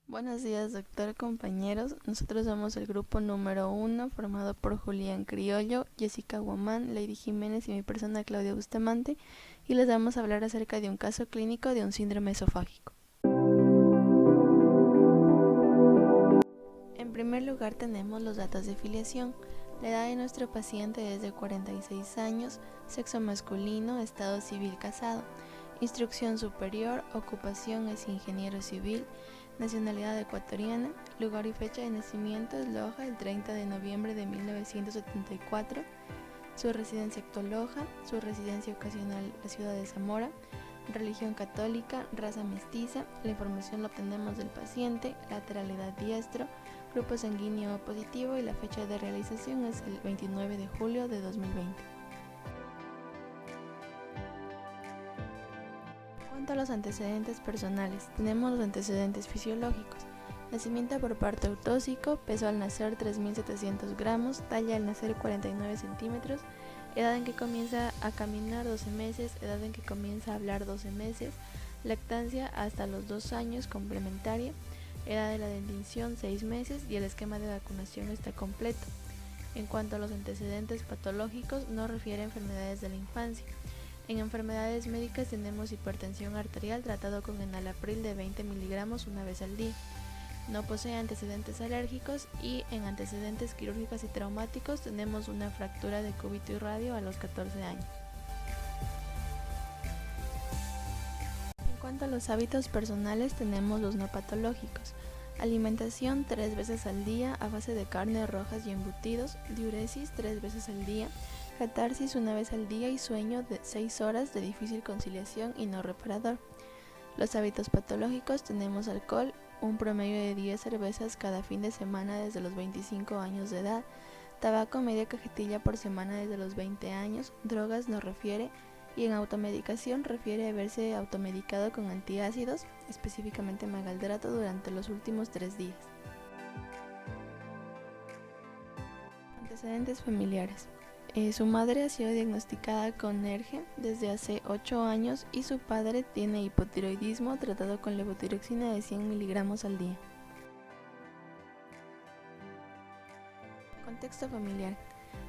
Buenos días, doctor, compañeros. Nosotros somos el grupo número 1, formado por Julián Criollo, Jessica Guamán, Lady Jiménez y mi persona Claudia Bustamante, y les vamos a hablar acerca de un caso clínico de un síndrome esofágico. En primer lugar tenemos los datos de filiación. La edad de nuestro paciente es de 46 años, sexo masculino, estado civil casado, instrucción superior, ocupación es ingeniero civil, nacionalidad ecuatoriana, lugar y fecha de nacimiento es Loja, el 30 de noviembre de 1974, su residencia actual Loja, su residencia ocasional la ciudad de Zamora, religión católica, raza mestiza, la información la obtenemos del paciente, lateralidad diestro, grupo sanguíneo O positivo y la fecha de realización es el 29 de julio de 2020. En cuanto a los antecedentes personales, tenemos los antecedentes fisiológicos. Nacimiento por parto autóxico, peso al nacer 3.700 gramos, talla al nacer 49 centímetros, edad en que comienza a caminar 12 meses, edad en que comienza a hablar 12 meses, lactancia hasta los 2 años complementaria, edad de la dentición 6 meses y el esquema de vacunación está completo. En cuanto a los antecedentes patológicos, no refiere a enfermedades de la infancia. En enfermedades médicas tenemos hipertensión arterial tratado con enalapril de 20 miligramos una vez al día. No posee antecedentes alérgicos y en antecedentes quirúrgicos y traumáticos tenemos una fractura de cúbito y radio a los 14 años. En cuanto a los hábitos personales tenemos los no patológicos. Alimentación 3 veces al día a base de carnes rojas y embutidos, diuresis 3 veces al día, catarsis una vez al día y sueño de 6 horas de difícil conciliación y no reparador. Los hábitos patológicos tenemos alcohol, un promedio de 10 cervezas cada fin de semana desde los 25 años de edad, tabaco media cajetilla por semana desde los 20 años, drogas no refiere, y en automedicación refiere a haberse automedicado con antiácidos, específicamente magaldrato, durante los últimos 3 días. Antecedentes familiares. Su madre ha sido diagnosticada con ERGE desde hace 8 años y su padre tiene hipotiroidismo tratado con levotiroxina de 100 miligramos al día. Contexto familiar.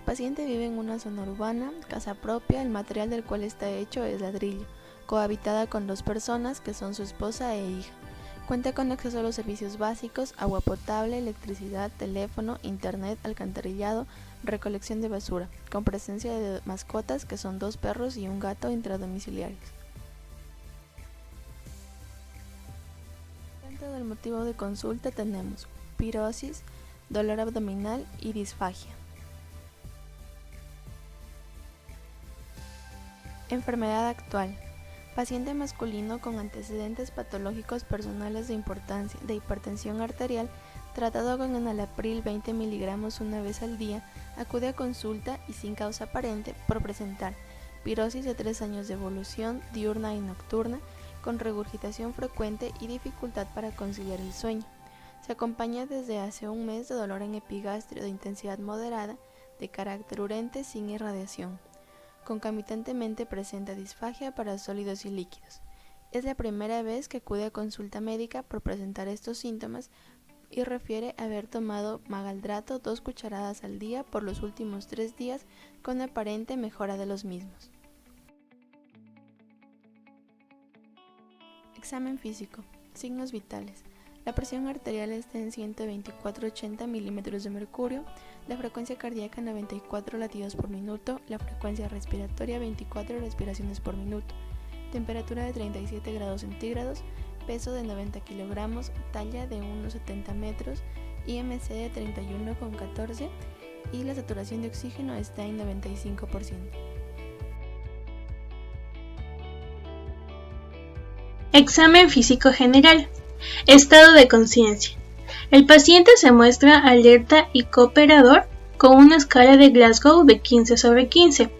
Paciente vive en una zona urbana, casa propia, el material del cual está hecho es ladrillo, cohabitada con 2 personas que son su esposa e hija. Cuenta con acceso a los servicios básicos, agua potable, electricidad, teléfono, internet, alcantarillado, recolección de basura, con presencia de mascotas que son 2 perros y un gato intradomiciliarios. Dentro del motivo de consulta tenemos pirosis, dolor abdominal y disfagia. Enfermedad actual. Paciente masculino con antecedentes patológicos personales de importancia de hipertensión arterial, tratado con enalapril 20 miligramos una vez al día, acude a consulta y sin causa aparente por presentar pirosis de 3 años de evolución, diurna y nocturna, con regurgitación frecuente y dificultad para conciliar el sueño. Se acompaña desde hace un mes de dolor en epigastrio de intensidad moderada, de carácter urente sin irradiación. Concomitantemente presenta disfagia para sólidos y líquidos. Es la primera vez que acude a consulta médica por presentar estos síntomas y refiere haber tomado magaldrato 2 cucharadas al día por los últimos 3 días con aparente mejora de los mismos. Examen físico. Signos vitales. La presión arterial está en 124/80 milímetros de mercurio, la frecuencia cardíaca 94 latidos por minuto, la frecuencia respiratoria 24 respiraciones por minuto, temperatura de 37 grados centígrados, peso de 90 kilogramos, talla de 1,70 metros, IMC de 31,14 y la saturación de oxígeno está en 95%. Examen físico general. Estado de conciencia. El paciente se muestra alerta y cooperador con una escala de Glasgow de 15/15,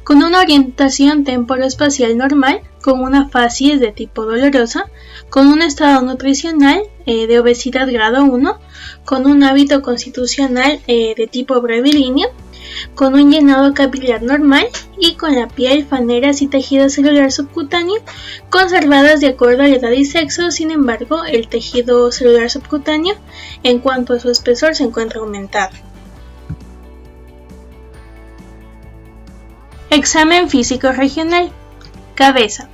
con una orientación temporoespacial normal, con una facies de tipo dolorosa, con un estado nutricional de obesidad grado 1, con un hábito constitucional de tipo brevilíneo, con un llenado capilar normal y con la piel, faneras y tejido celular subcutáneo conservadas de acuerdo a la edad y sexo. Sin embargo, el tejido celular subcutáneo, en cuanto a su espesor, se encuentra aumentado. Examen físico regional. Cabeza.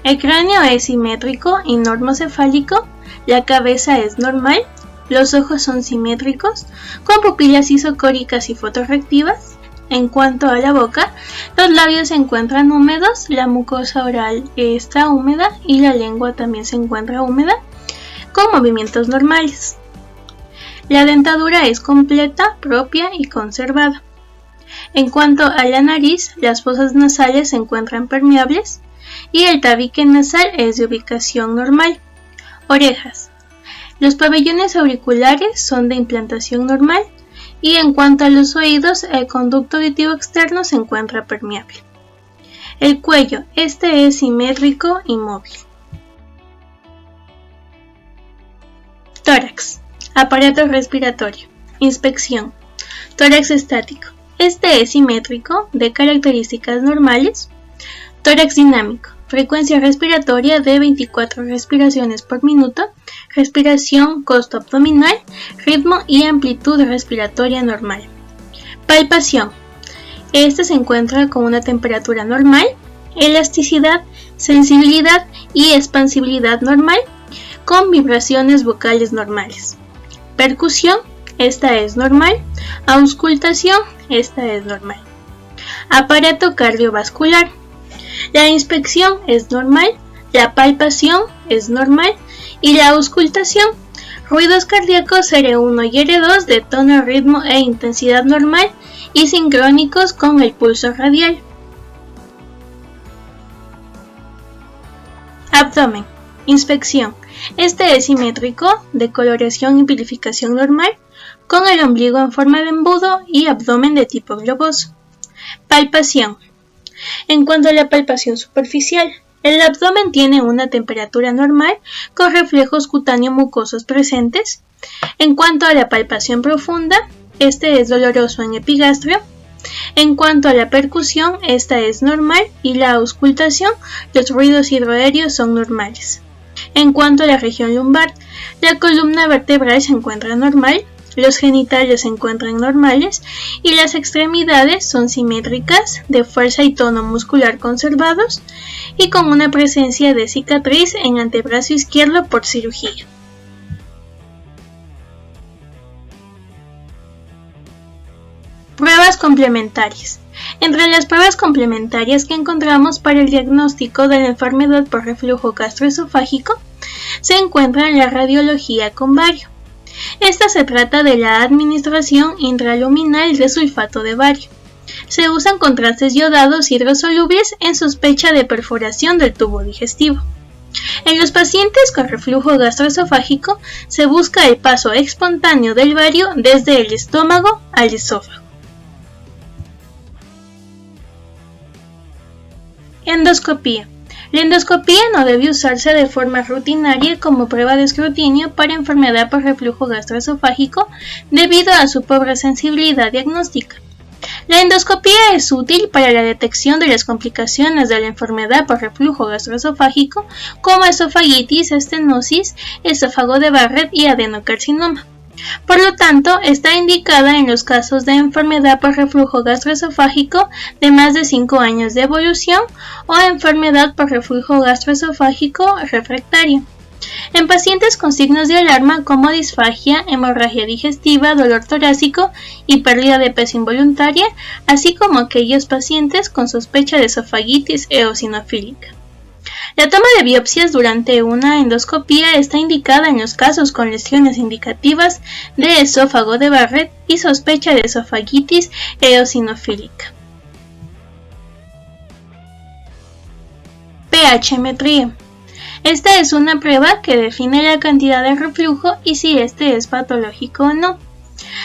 El cráneo es simétrico y normocefálico, la cabeza es normal, los ojos son simétricos, con pupilas isocóricas y fotorreactivas. En cuanto a la boca, los labios se encuentran húmedos, la mucosa oral está húmeda y la lengua también se encuentra húmeda, con movimientos normales. La dentadura es completa, propia y conservada. En cuanto a la nariz, las fosas nasales se encuentran permeables y el tabique nasal es de ubicación normal. Orejas. Los pabellones auriculares son de implantación normal y en cuanto a los oídos, el conducto auditivo externo se encuentra permeable. El cuello, este es simétrico y móvil. Tórax. Aparato respiratorio. Inspección. Tórax estático. Este es simétrico, de características normales. Tórax dinámico. Frecuencia respiratoria de 24 respiraciones por minuto. Respiración costo abdominal. Ritmo y amplitud respiratoria normal. Palpación. Este se encuentra con una temperatura normal. Elasticidad, sensibilidad y expansibilidad normal, con vibraciones vocales normales. Percusión. Esta es normal. Auscultación. Esta es normal. Aparato cardiovascular. La inspección es normal, la palpación es normal y la auscultación. Ruidos cardíacos R1 y R2 de tono, ritmo e intensidad normal y sincrónicos con el pulso radial. Abdomen. Inspección. Este es simétrico, de coloración y pilificación normal, con el ombligo en forma de embudo y abdomen de tipo globoso. Palpación. En cuanto a la palpación superficial, el abdomen tiene una temperatura normal con reflejos cutáneo-mucosos presentes. En cuanto a la palpación profunda, este es doloroso en epigastrio. En cuanto a la percusión, esta es normal y la auscultación, los ruidos hidroaéreos son normales. En cuanto a la región lumbar, la columna vertebral se encuentra normal, los genitales se encuentran normales y las extremidades son simétricas, de fuerza y tono muscular conservados y con una presencia de cicatriz en antebrazo izquierdo por cirugía. Pruebas complementarias. Entre las pruebas complementarias que encontramos para el diagnóstico de la enfermedad por reflujo gastroesofágico se encuentra la radiología con bario. Esta se trata de la administración intraluminal de sulfato de bario. Se usan contrastes yodados hidrosolubles en sospecha de perforación del tubo digestivo. En los pacientes con reflujo gastroesofágico se busca el paso espontáneo del bario desde el estómago al esófago. Endoscopía. La endoscopía no debe usarse de forma rutinaria como prueba de escrutinio para enfermedad por reflujo gastroesofágico debido a su pobre sensibilidad diagnóstica. La endoscopía es útil para la detección de las complicaciones de la enfermedad por reflujo gastroesofágico como esofagitis, estenosis, esófago de Barrett y adenocarcinoma. Por lo tanto, está indicada en los casos de enfermedad por reflujo gastroesofágico de más de 5 años de evolución o enfermedad por reflujo gastroesofágico refractario. En pacientes con signos de alarma como disfagia, hemorragia digestiva, dolor torácico y pérdida de peso involuntaria, así como aquellos pacientes con sospecha de esofagitis eosinofílica. La toma de biopsias durante una endoscopía está indicada en los casos con lesiones indicativas de esófago de Barrett y sospecha de esofagitis eosinofílica. pH-metría. Esta es una prueba que define la cantidad de reflujo y si este es patológico o no.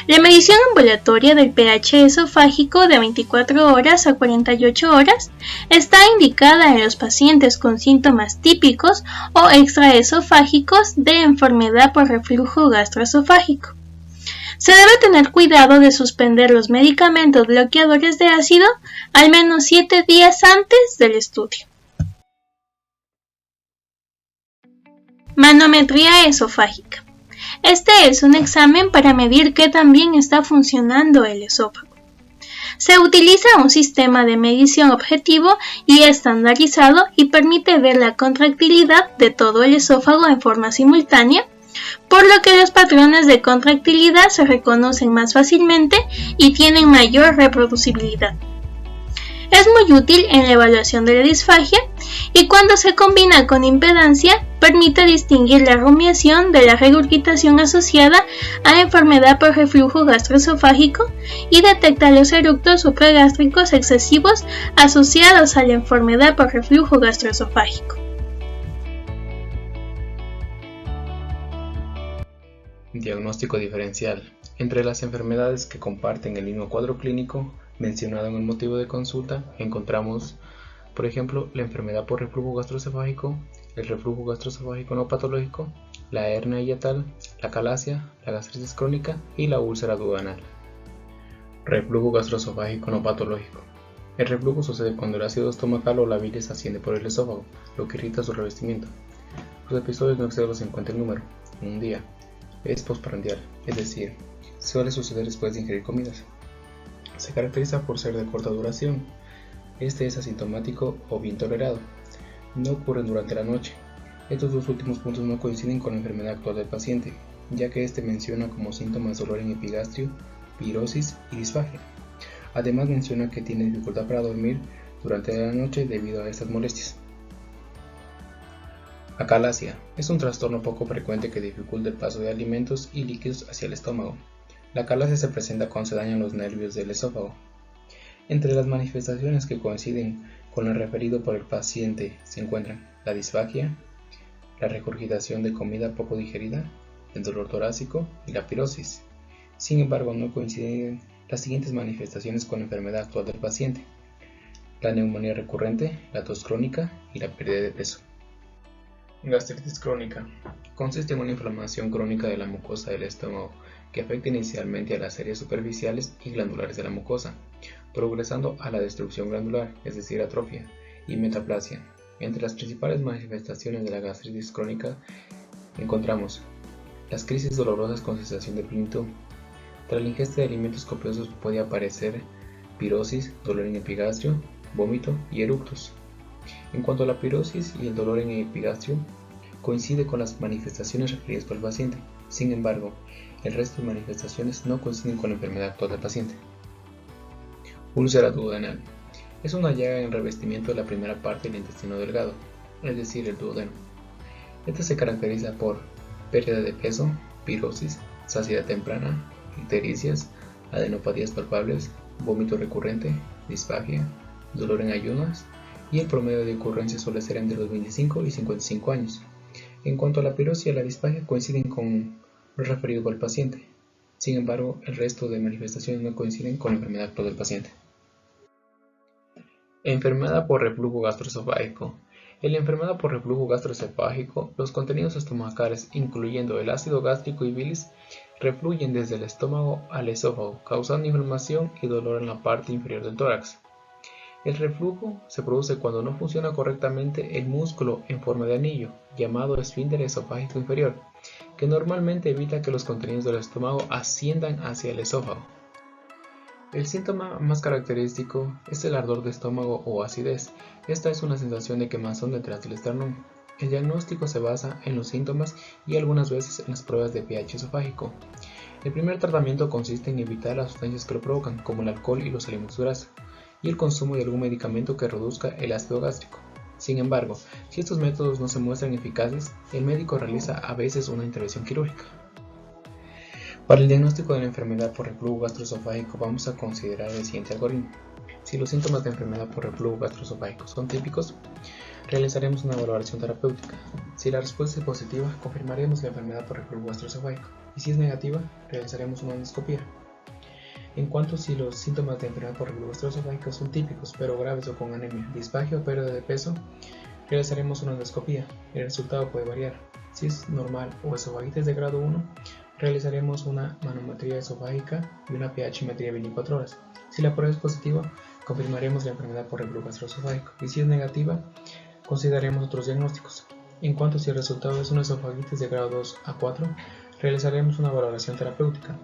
La medición ambulatoria del pH esofágico de 24 horas a 48 horas está indicada en los pacientes con síntomas típicos o extraesofágicos de enfermedad por reflujo gastroesofágico. Se debe tener cuidado de suspender los medicamentos bloqueadores de ácido al menos 7 días antes del estudio. Manometría esofágica. Este es un examen para medir qué tan bien está funcionando el esófago. Se utiliza un sistema de medición objetivo y estandarizado y permite ver la contractilidad de todo el esófago en forma simultánea, por lo que los patrones de contractilidad se reconocen más fácilmente y tienen mayor reproducibilidad. Es muy útil en la evaluación de la disfagia y cuando se combina con impedancia permite distinguir la rumiación de la regurgitación asociada a enfermedad por reflujo gastroesofágico y detecta los eructos supragástricos excesivos asociados a la enfermedad por reflujo gastroesofágico. Diagnóstico diferencial. Entre las enfermedades que comparten el mismo cuadro clínico mencionado en el motivo de consulta, encontramos, por ejemplo, la enfermedad por reflujo gastroesofágico, el reflujo gastroesofágico no patológico, la hernia hiatal, la calasia, la gastritis crónica y la úlcera duodenal. Reflujo gastroesofágico no patológico. El reflujo sucede cuando el ácido estomacal o la bilis asciende por el esófago, lo que irrita su revestimiento. Los episodios no exceden los 50 en número, en un día. Es postprandial, es decir, suele suceder después de ingerir comidas. Se caracteriza por ser de corta duración. Este es asintomático o bien tolerado. No ocurre durante la noche. Estos dos últimos puntos no coinciden con la enfermedad actual del paciente, ya que este menciona como síntomas dolor en epigastrio, pirosis y disfagia. Además menciona que tiene dificultad para dormir durante la noche debido a estas molestias. Acalasia es un trastorno poco frecuente que dificulta el paso de alimentos y líquidos hacia el estómago. La acalasia se presenta cuando se dañan los nervios del esófago. Entre las manifestaciones que coinciden con lo referido por el paciente se encuentran la disfagia, la regurgitación de comida poco digerida, el dolor torácico y la pirosis. Sin embargo, no coinciden las siguientes manifestaciones con la enfermedad actual del paciente: la neumonía recurrente, la tos crónica y la pérdida de peso. Gastritis crónica consiste en una inflamación crónica de la mucosa del estómago que afecta inicialmente a las áreas superficiales y glandulares de la mucosa, progresando a la destrucción glandular, es decir, atrofia y metaplasia. Entre las principales manifestaciones de la gastritis crónica encontramos las crisis dolorosas con sensación de plenitud. Tras la ingesta de alimentos copiosos puede aparecer pirosis, dolor en epigastrio, vómito y eructos. En cuanto a la pirosis y el dolor en el epigastrio, coincide con las manifestaciones referidas por el paciente. Sin embargo, el resto de manifestaciones no coinciden con la enfermedad actual del paciente. Úlcera duodenal es una llaga en el revestimiento de la primera parte del intestino delgado, es decir, el duodeno. Esta se caracteriza por pérdida de peso, pirosis, saciedad temprana, ictericias, adenopatías palpables, vómito recurrente, disfagia, dolor en ayunas, y el promedio de ocurrencia suele ser entre los 25 y 55 años. En cuanto a la pirosis y a la disfagia coinciden con lo referido por el paciente. Sin embargo, el resto de manifestaciones no coinciden con la enfermedad actual del paciente. Enfermedad por reflujo gastroesofágico. En la enfermedad por reflujo gastroesofágico, los contenidos estomacales, incluyendo el ácido gástrico y bilis, refluyen desde el estómago al esófago, causando inflamación y dolor en la parte inferior del tórax. El reflujo se produce cuando no funciona correctamente el músculo en forma de anillo, llamado esfínter esofágico inferior, que normalmente evita que los contenidos del estómago asciendan hacia el esófago. El síntoma más característico es el ardor de estómago o acidez. Esta es una sensación de quemazón detrás del esternón. El diagnóstico se basa en los síntomas y algunas veces en las pruebas de pH esofágico. El primer tratamiento consiste en evitar las sustancias que lo provocan, como el alcohol y los alimentos grasa, y el consumo de algún medicamento que reduzca el ácido gástrico. Sin embargo, si estos métodos no se muestran eficaces, el médico realiza a veces una intervención quirúrgica. Para el diagnóstico de la enfermedad por reflujo gastroesofágico vamos a considerar el siguiente algoritmo. Si los síntomas de enfermedad por reflujo gastroesofágico son típicos, realizaremos una valoración terapéutica. Si la respuesta es positiva, confirmaremos la enfermedad por reflujo gastroesofágico, y si es negativa, realizaremos una endoscopia. En cuanto si los síntomas de enfermedad por reflujo gastroesofágico son típicos pero graves o con anemia, disfagia o pérdida de peso, realizaremos una endoscopia. El resultado puede variar. Si es normal o esofagitis de grado 1, realizaremos una manometría esofágica y una pH-metría 24 horas. Si la prueba es positiva, confirmaremos la enfermedad por reflujo gastroesofágico y si es negativa, consideraremos otros diagnósticos. En cuanto si el resultado es una esofagitis de grado 2 a 4, realizaremos una valoración terapéutica.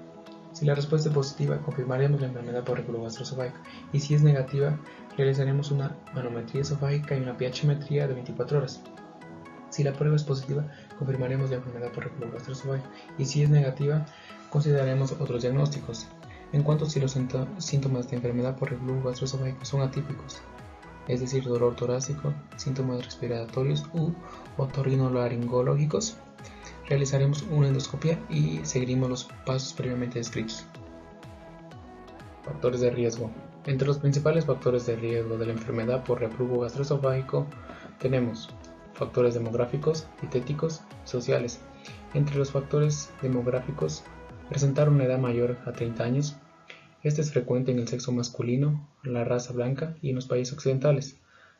Si la respuesta es positiva, confirmaremos la enfermedad por reflujo gastroesofágico y si es negativa, realizaremos una manometría esofágica y una pH-metría de 24 horas. Si la prueba es positiva, confirmaremos la enfermedad por reflujo gastroesofágico y si es negativa, consideraremos otros diagnósticos. En cuanto si los síntomas de enfermedad por reflujo gastroesofágico son atípicos, es decir, dolor torácico, síntomas respiratorios u otorrinolaringológicos, realizaremos una endoscopia y seguiremos los pasos previamente descritos. Factores de riesgo. Entre los principales factores de riesgo de la enfermedad por reflujo gastroesofágico tenemos factores demográficos, dietéticos y sociales. Entre los factores demográficos, presentar una edad mayor a 30 años. Este es frecuente en el sexo masculino, la raza blanca y en los países occidentales.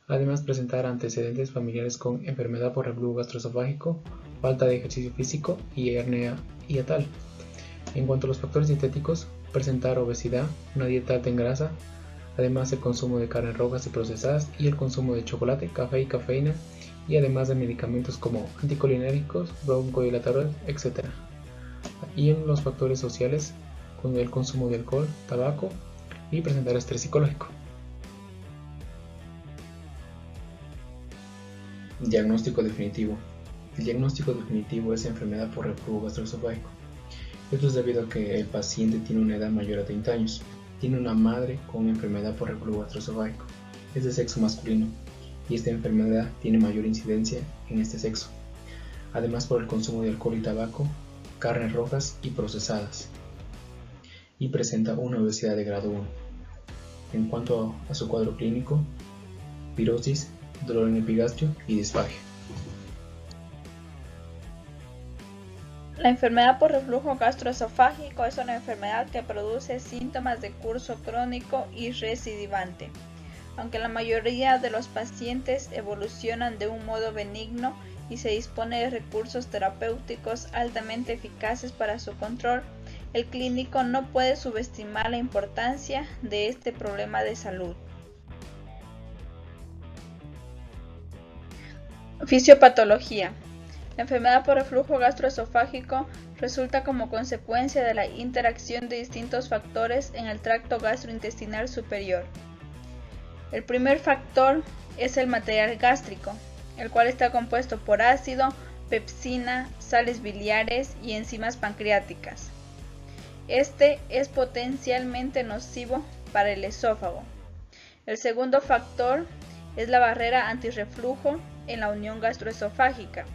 Además, presentar antecedentes familiares con enfermedad por reflujo gastroesofágico, falta de ejercicio físico y hernia hiatal. En cuanto a los factores dietéticos, presentar obesidad, una dieta alta en grasa, además el consumo de carnes rojas y procesadas y el consumo de chocolate, café y cafeína, y además de medicamentos como anticolinérgicos, broncodilatadores, etc. Y en los factores sociales, con el consumo de alcohol, tabaco y presentar estrés psicológico. Diagnóstico definitivo. El diagnóstico definitivo es enfermedad por reflujo gastroesofágico. Esto es debido a que el paciente tiene una edad mayor a 30 años, tiene una madre con enfermedad por reflujo gastroesofágico, es de sexo masculino y esta enfermedad tiene mayor incidencia en este sexo, además por el consumo de alcohol y tabaco, carnes rojas y procesadas, y presenta una obesidad de grado 1. En cuanto a su cuadro clínico, pirosis, dolor en epigastrio y disfagia. La enfermedad por reflujo gastroesofágico es una enfermedad que produce síntomas de curso crónico y recidivante. Aunque la mayoría de los pacientes evolucionan de un modo benigno y se dispone de recursos terapéuticos altamente eficaces para su control, el clínico no puede subestimar la importancia de este problema de salud. Fisiopatología. La enfermedad por reflujo gastroesofágico resulta como consecuencia de la interacción de distintos factores en el tracto gastrointestinal superior. El primer factor es el material gástrico, el cual está compuesto por ácido, pepsina, sales biliares y enzimas pancreáticas. Este es potencialmente nocivo para el esófago. El segundo factor es la barrera antirreflujo en la unión gastroesofágica,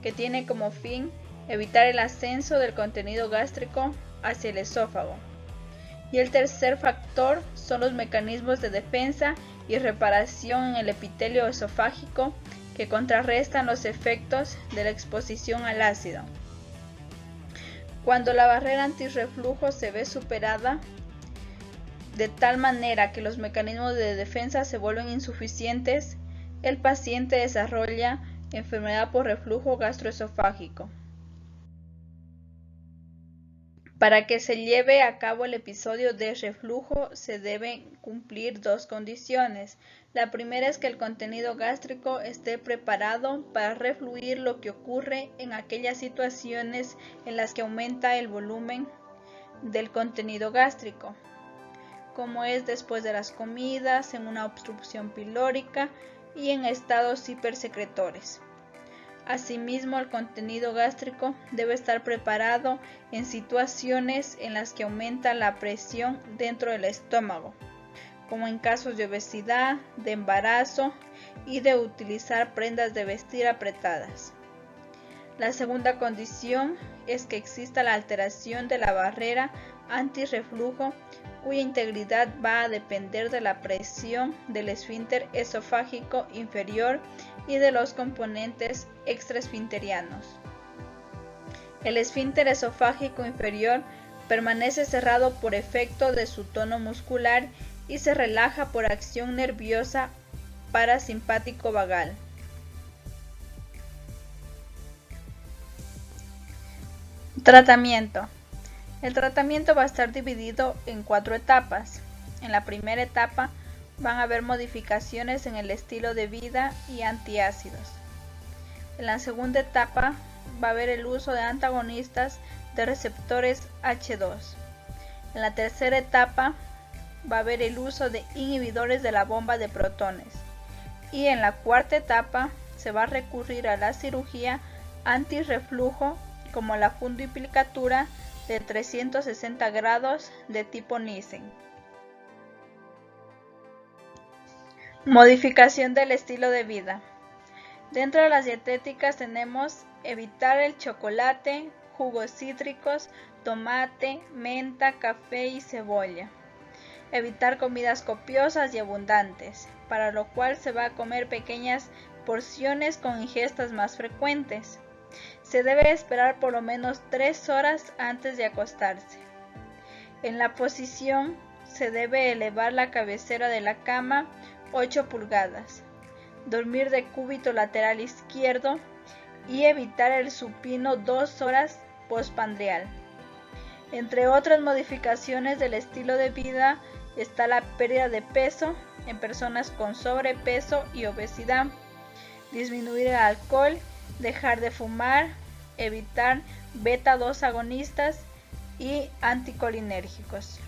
que tiene como fin evitar el ascenso del contenido gástrico hacia el esófago. Y el tercer factor son los mecanismos de defensa y reparación en el epitelio esofágico que contrarrestan los efectos de la exposición al ácido. Cuando la barrera antirreflujo se ve superada de tal manera que los mecanismos de defensa se vuelven insuficientes, el paciente desarrolla enfermedad por reflujo gastroesofágico. Para que se lleve a cabo el episodio de reflujo se deben cumplir dos condiciones. La primera es que el contenido gástrico esté preparado para refluir, lo que ocurre en aquellas situaciones en las que aumenta el volumen del contenido gástrico, como es después de las comidas, en una obstrucción pilórica y en estados hipersecretores. Asimismo, el contenido gástrico debe estar preparado en situaciones en las que aumenta la presión dentro del estómago, como en casos de obesidad, de embarazo y de utilizar prendas de vestir apretadas. La segunda condición es que exista la alteración de la barrera antirreflujo, cuya integridad va a depender de la presión del esfínter esofágico inferior y de los componentes extraesfinterianos. El esfínter esofágico inferior permanece cerrado por efecto de su tono muscular y se relaja por acción nerviosa parasimpático vagal. Tratamiento. El tratamiento va a estar dividido en 4 etapas. En la primera etapa van a haber modificaciones en el estilo de vida y antiácidos. En la segunda etapa va a haber el uso de antagonistas de receptores H2. En la tercera etapa va a haber el uso de inhibidores de la bomba de protones. Y en la cuarta etapa se va a recurrir a la cirugía antirreflujo como la fundoplicatura de 360 grados de tipo Nissen. Modificación del estilo de vida. Dentro de las dietéticas tenemos evitar el chocolate, jugos cítricos, tomate, menta, café y cebolla. Evitar comidas copiosas y abundantes, para lo cual se va a comer pequeñas porciones con ingestas más frecuentes. Se debe esperar por lo menos 3 horas antes de acostarse. En la posición se debe elevar la cabecera de la cama 8 pulgadas, dormir de cúbito lateral izquierdo y evitar el supino 2 horas postprandial. Entre otras modificaciones del estilo de vida está la pérdida de peso en personas con sobrepeso y obesidad, disminuir el alcohol, dejar de fumar, evitar beta-2 agonistas y anticolinérgicos.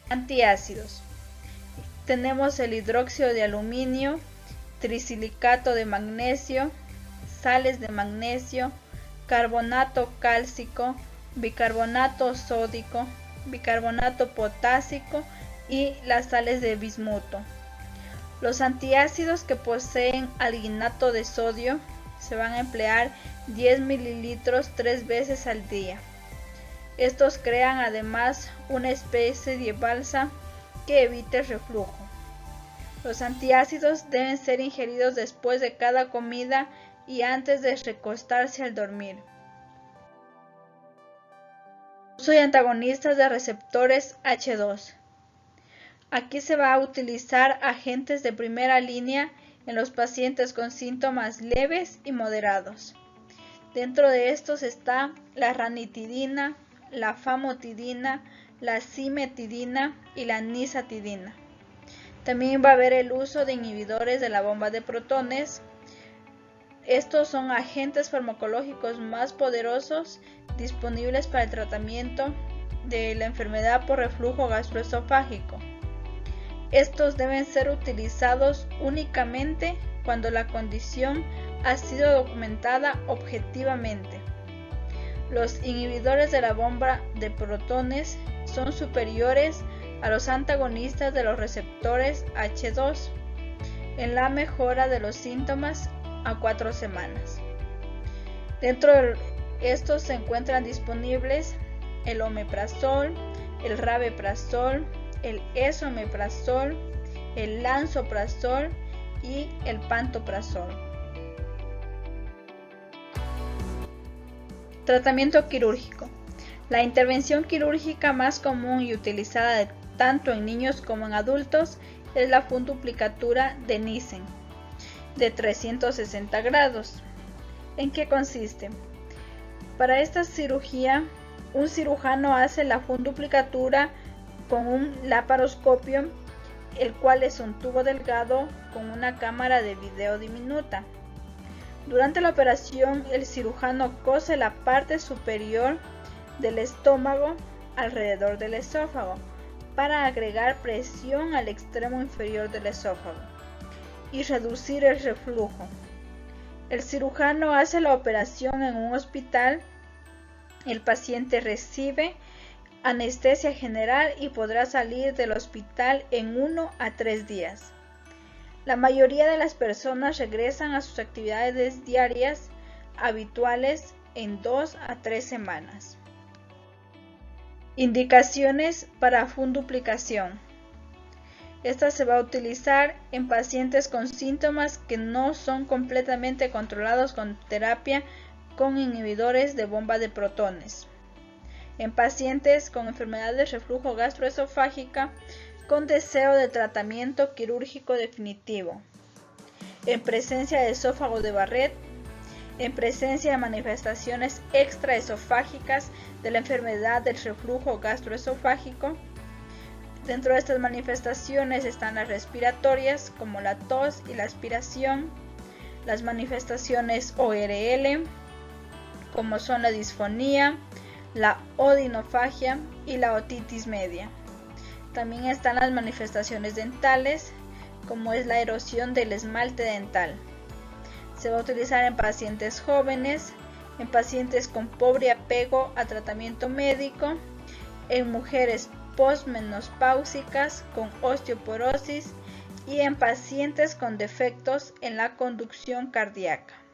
Antiácidos. Tenemos el hidróxido de aluminio, trisilicato de magnesio, sales de magnesio, carbonato cálcico, bicarbonato sódico, bicarbonato potásico y las sales de bismuto. Los antiácidos que poseen alginato de sodio se van a emplear 10 mililitros 3 veces al día. Estos crean además una especie de balsa que evite el reflujo. Los antiácidos deben ser ingeridos después de cada comida y antes de recostarse al dormir. Uso de antagonistas de receptores H2. Aquí se va a utilizar agentes de primera línea en los pacientes con síntomas leves y moderados. Dentro de estos está la ranitidina, la famotidina, la cimetidina y la nisatidina. También va a haber el uso de inhibidores de la bomba de protones. Estos son agentes farmacológicos más poderosos disponibles para el tratamiento de la enfermedad por reflujo gastroesofágico. Estos deben ser utilizados únicamente cuando la condición ha sido documentada objetivamente. Los inhibidores de la bomba de protones son superiores a los antagonistas de los receptores H2 en la mejora de los síntomas a 4 semanas. Dentro de estos se encuentran disponibles el omeprazol, el rabeprazol, el esomeprazol, el lansoprazol y el pantoprazol. Tratamiento quirúrgico. La intervención quirúrgica más común y utilizada tanto en niños como en adultos es la fundoplicatura de Nissen de 360 grados. ¿En qué consiste? Para esta cirugía, un cirujano hace la fundoplicatura con un laparoscopio, el cual es un tubo delgado con una cámara de video diminuta. Durante la operación, el cirujano cose la parte superior del estómago alrededor del esófago para agregar presión al extremo inferior del esófago y reducir el reflujo. El cirujano hace la operación en un hospital. El paciente recibe anestesia general y podrá salir del hospital en 1 a 3 días. La mayoría de las personas regresan a sus actividades diarias habituales en 2 a 3 semanas. Indicaciones para fundoplicación. Esta se va a utilizar en pacientes con síntomas que no son completamente controlados con terapia con inhibidores de bomba de protones. En pacientes con enfermedad de reflujo gastroesofágica con deseo de tratamiento quirúrgico definitivo. En presencia de esófago de Barrett. en presencia de manifestaciones extraesofágicas de la enfermedad del reflujo gastroesofágico. Dentro de estas manifestaciones están las respiratorias, como la tos y la aspiración, las manifestaciones ORL, como son la disfonía, la odinofagia y la otitis media. También están las manifestaciones dentales, como es la erosión del esmalte dental. Se va a utilizar en pacientes jóvenes, en pacientes con pobre apego a tratamiento médico, en mujeres posmenopáusicas con osteoporosis y en pacientes con defectos en la conducción cardíaca.